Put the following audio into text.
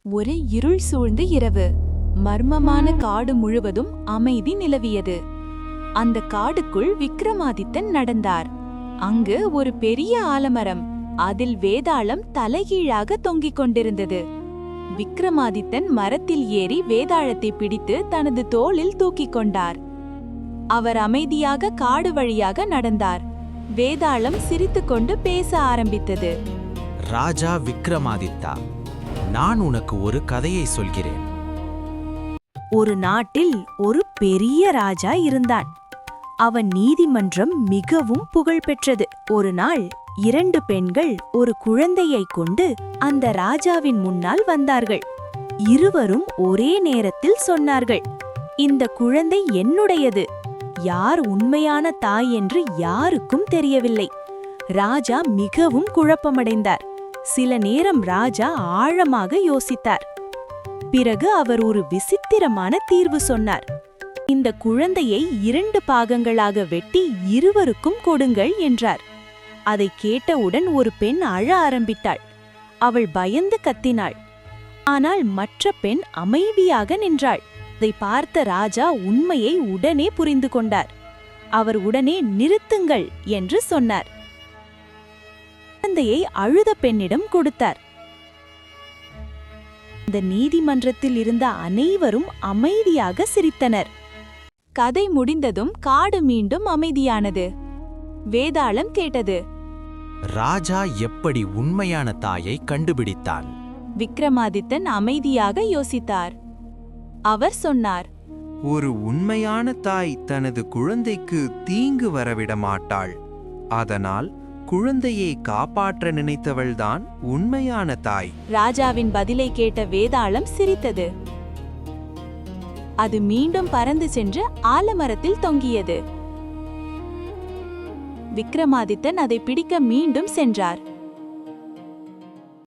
ஒரு இருள் சூழ்ந்த இரவு. மர்மமான காடு முழுவதும் அமைதி நிலவியது. அந்த காடுக்குள் விக்ரமாதித்தன் நடந்தார். அங்கு ஒரு பெரிய ஆலமரம், அதில் வேதாளம் தலைகீழாக தொங்கிக் கொண்டிருந்தது. விக்ரமாதித்தன் மரத்தில் ஏறி வேதாளத்தை பிடித்து தனது தோளில் தூக்கிக் கொண்டார். அவர் அமைதியாக காடு வழியாக நடந்தார். வேதாளம் சிரித்துக்கொண்டு பேச ஆரம்பித்தது. ராஜா விக்ரமாதித்தா, நான் உனக்கு ஒரு கதையை சொல்கிறேன். ஒரு நாட்டில் ஒரு பெரிய ராஜா இருந்தான். அவன் நீதிமன்றம் மிகவும் புகழ்பெற்றது. ஒரு நாள் 2 பெண்கள் ஒரு குழந்தையை கொண்டு அந்த ராஜாவின் முன்னால் வந்தார்கள். இருவரும் ஒரே நேரத்தில் சொன்னார்கள், இந்த குழந்தை என்னுடையது. யார் உண்மையான தாய் என்று யாருக்கும் தெரியவில்லை. ராஜா மிகவும் குழப்பமடைந்தார். சில நேரம் ராஜா ஆழமாக யோசித்தார். பிறகு அவர் ஒரு விசித்திரமான தீர்வு சொன்னார். இந்த குழந்தையை 2 பாகங்களாக வெட்டி இருவருக்கும் கொடுங்கள் என்றார். அதை கேட்டவுடன் ஒரு பெண் அழ ஆரம்பித்தாள். அவள் பயந்து கத்தினாள். ஆனால் மற்ற பெண் அமைதியாக நின்றாள். அதை பார்த்த ராஜா உண்மையை உடனே புரிந்து கொண்டார். அவர் உடனே நிறுத்துங்கள் என்று சொன்னார். குழந்தையை அழுத பெண்ணிடம் கொடுத்தார். அந்த நீதிமன்றத்தில் இருந்த அனைவரும் அமைதியாக சிரித்தனர். கதை முடிந்ததும் காடு மீண்டும் அமைதியானது. வேதாளம் கேட்டது, ராஜா எப்படி உண்மையான தாயை கண்டுபிடித்தான்? விக்ரமாதித்தன் அமைதியாக யோசித்தார். அவர் சொன்னார், ஒரு உண்மையான தாய் தனது குழந்தைக்கு தீங்கு வரவிட மாட்டாள். அதனால் குழந்தையை காப்பாற்ற நினைத்தவள்தான் உண்மையான தாய். ராஜாவின் பதிலை கேட்ட வேதாளம் சிரித்தது. அது மீண்டும் பறந்து சென்று ஆலமரத்தில் தொங்கியது. விக்ரமாதித்தன் அதை பிடிக்க மீண்டும் சென்றார்.